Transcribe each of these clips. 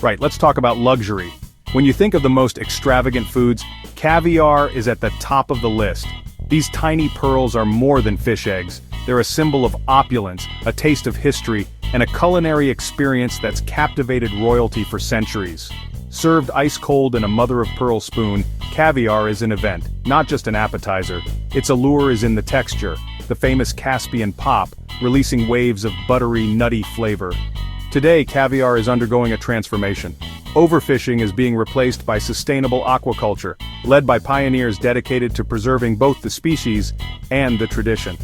Right, let's talk about luxury. When you think of the most extravagant foods, caviar is at the top of the list. These tiny pearls are more than fish eggs. They're a symbol of opulence, a taste of history, and a culinary experience that's captivated royalty for centuries. Served ice-cold in a mother-of-pearl spoon, caviar is an event, not just an appetizer. Its allure is in the texture, the famous Caspian pop, releasing waves of buttery, nutty flavor. Today, caviar is undergoing a transformation. Overfishing is being replaced by sustainable aquaculture, led by pioneers dedicated to preserving both the species and the tradition.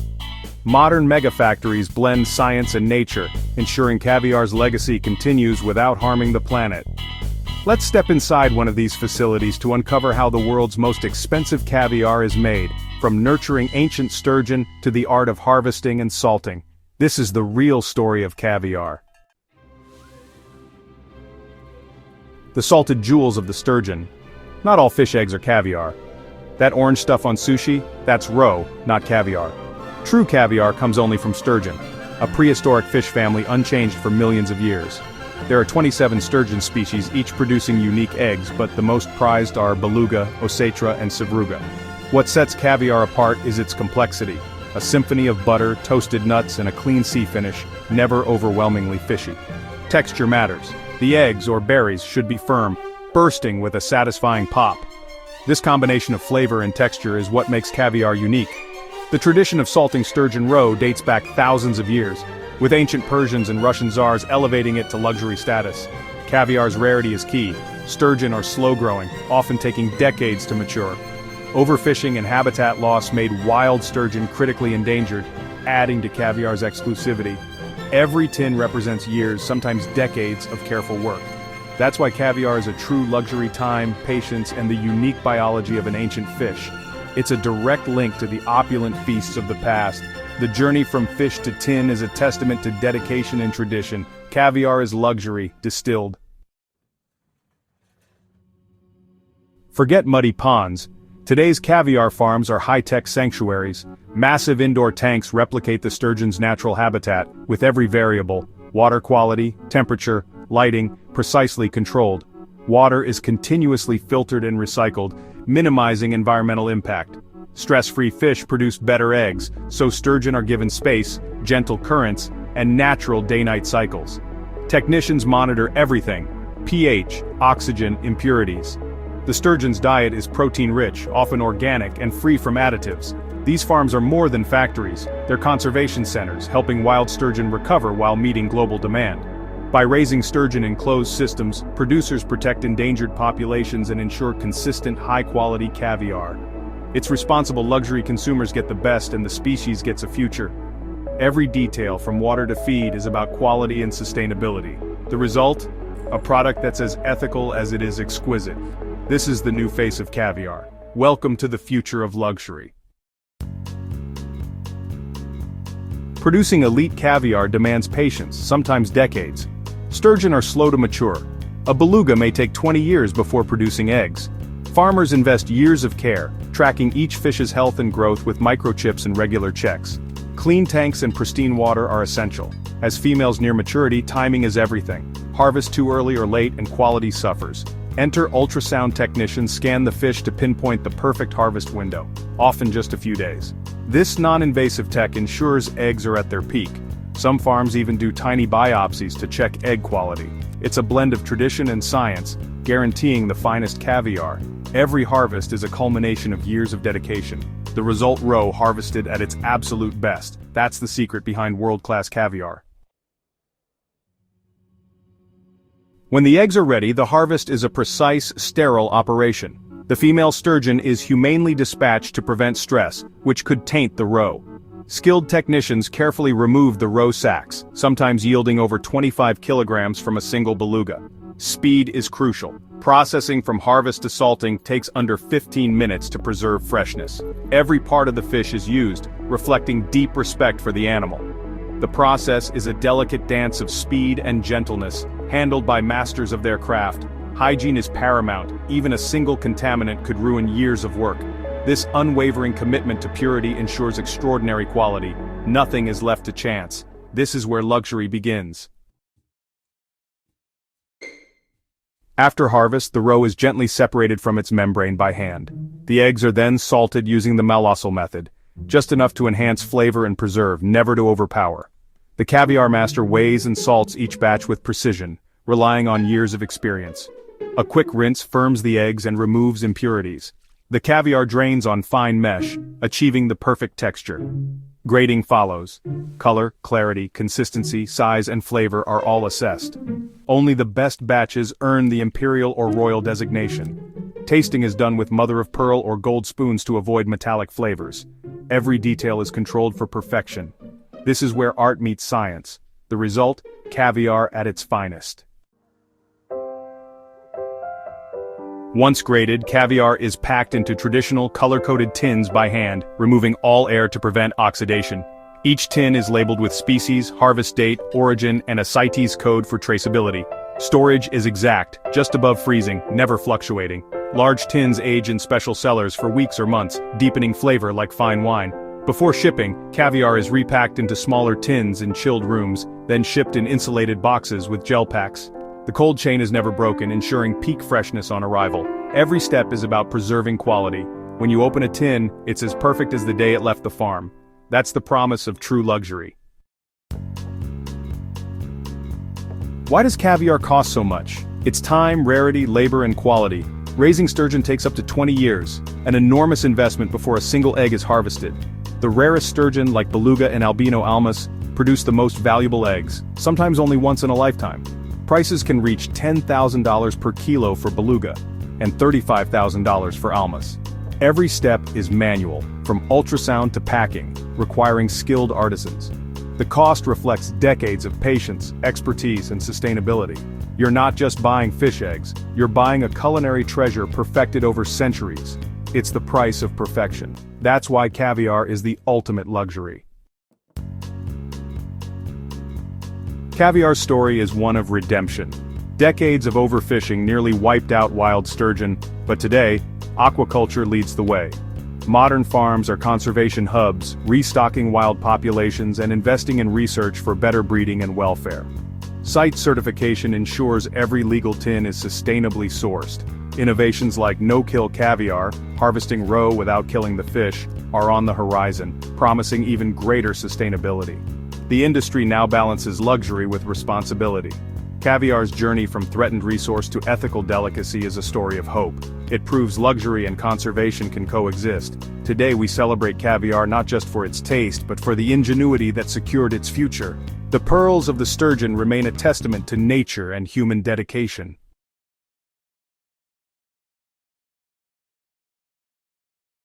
Modern megafactories blend science and nature, ensuring caviar's legacy continues without harming the planet. Let's step inside one of these facilities to uncover how the world's most expensive caviar is made, from nurturing ancient sturgeon to the art of harvesting and salting. This is the real story of caviar. The salted jewels of the sturgeon. Not all fish eggs are caviar. That orange stuff on sushi, that's roe, not caviar. True caviar comes only from sturgeon, a prehistoric fish family unchanged for millions of years. There are 27 sturgeon species, each producing unique eggs, but the most prized are beluga, ossetra, and sevruga. What sets caviar apart is its complexity, a symphony of butter, toasted nuts, and a clean sea finish, never overwhelmingly fishy. Texture matters. The eggs, or berries, should be firm, bursting with a satisfying pop. This combination of flavor and texture is what makes caviar unique. The tradition of salting sturgeon roe dates back thousands of years, with ancient Persians and Russian czars elevating it to luxury status. Caviar's rarity is key. Sturgeon are slow-growing, often taking decades to mature. Overfishing and habitat loss made wild sturgeon critically endangered, adding to caviar's exclusivity. Every tin represents years, sometimes decades, of careful work. That's why caviar is a true luxury: time, patience, and the unique biology of an ancient fish. It's a direct link to the opulent feasts of the past. The journey from fish to tin is a testament to dedication and tradition. Caviar is luxury, distilled. Forget muddy ponds. Today's caviar farms are high-tech sanctuaries. Massive indoor tanks replicate the sturgeon's natural habitat, with every variable, water quality, temperature, lighting, precisely controlled. Water is continuously filtered and recycled, minimizing environmental impact. Stress-free fish produce better eggs, so sturgeon are given space, gentle currents, and natural day-night cycles. Technicians monitor everything: pH, oxygen, impurities. The sturgeon's diet is protein-rich, often organic, and free from additives. These farms are more than factories, they're conservation centers, helping wild sturgeon recover while meeting global demand. By raising sturgeon in closed systems, producers protect endangered populations and ensure consistent, high-quality caviar. It's responsible luxury. Consumers get the best and the species gets a future. Every detail, from water to feed, is about quality and sustainability. The result? A product that's as ethical as it is exquisite. This is the new face of caviar. Welcome to the future of luxury. Producing elite caviar demands patience, sometimes decades. Sturgeon are slow to mature. A beluga may take 20 years before producing eggs. Farmers invest years of care, tracking each fish's health and growth with microchips and regular checks. Clean tanks and pristine water are essential. As females near maturity, timing is everything. Harvest too early or late and quality suffers. Enter ultrasound technicians scan the fish to pinpoint the perfect harvest window, often just a few days. This non-invasive tech ensures eggs are at their peak. Some farms even do tiny biopsies to check egg quality. It's a blend of tradition and science, guaranteeing the finest caviar. Every harvest is a culmination of years of dedication. The result: roe harvested at its absolute best. That's the secret behind world-class caviar. When the eggs are ready, the harvest is a precise, sterile operation. The female sturgeon is humanely dispatched to prevent stress, which could taint the roe. Skilled technicians carefully remove the roe sacs, sometimes yielding over 25 kilograms from a single beluga. Speed is crucial. Processing from harvest to salting takes under 15 minutes to preserve freshness. Every part of the fish is used, reflecting deep respect for the animal. The process is a delicate dance of speed and gentleness, handled by masters of their craft. Hygiene is paramount. Even a single contaminant could ruin years of work. This unwavering commitment to purity ensures extraordinary quality. Nothing is left to chance. This is where luxury begins. After harvest, the roe is gently separated from its membrane by hand. The eggs are then salted using the Malosol method, just enough to enhance flavor and preserve, never to overpower. The caviar master weighs and salts each batch with precision, relying on years of experience. A quick rinse firms the eggs and removes impurities. The caviar drains on fine mesh, achieving the perfect texture. Grading follows. Color, clarity, consistency, size, and flavor are all assessed. Only the best batches earn the imperial or royal designation. Tasting is done with mother-of-pearl or gold spoons to avoid metallic flavors. Every detail is controlled for perfection. This is where art meets science. The result, caviar at its finest. Once graded, caviar is packed into traditional color-coded tins by hand, removing all air to prevent oxidation. Each tin is labeled with species, harvest date, origin, and a CITES code for traceability. Storage is exact, just above freezing, never fluctuating. Large tins age in special cellars for weeks or months, deepening flavor like fine wine. Before shipping, caviar is repacked into smaller tins in chilled rooms, then shipped in insulated boxes with gel packs. The cold chain is never broken, ensuring peak freshness on arrival. Every step is about preserving quality. When you open a tin, it's as perfect as the day it left the farm. That's the promise of true luxury. Why does caviar cost so much? It's time, rarity, labor, and quality. Raising sturgeon takes up to 20 years, an enormous investment before a single egg is harvested. The rarest sturgeon, like beluga and albino almas, produce the most valuable eggs, sometimes only once in a lifetime. Prices can reach $10,000 per kilo for beluga, and $35,000 for almas. Every step is manual, from ultrasound to packing, requiring skilled artisans. The cost reflects decades of patience, expertise, and sustainability. You're not just buying fish eggs, you're buying a culinary treasure perfected over centuries. It's the price of perfection. That's why caviar is the ultimate luxury. Caviar's story is one of redemption. Decades of overfishing nearly wiped out wild sturgeon, but today, aquaculture leads the way. Modern farms are conservation hubs, restocking wild populations and investing in research for better breeding and welfare. CITES certification ensures every legal tin is sustainably sourced. Innovations like no-kill caviar, harvesting roe without killing the fish, are on the horizon, promising even greater sustainability. The industry now balances luxury with responsibility. Caviar's journey from threatened resource to ethical delicacy is a story of hope. It proves luxury and conservation can coexist. Today we celebrate caviar not just for its taste, but for the ingenuity that secured its future. The pearls of the sturgeon remain a testament to nature and human dedication.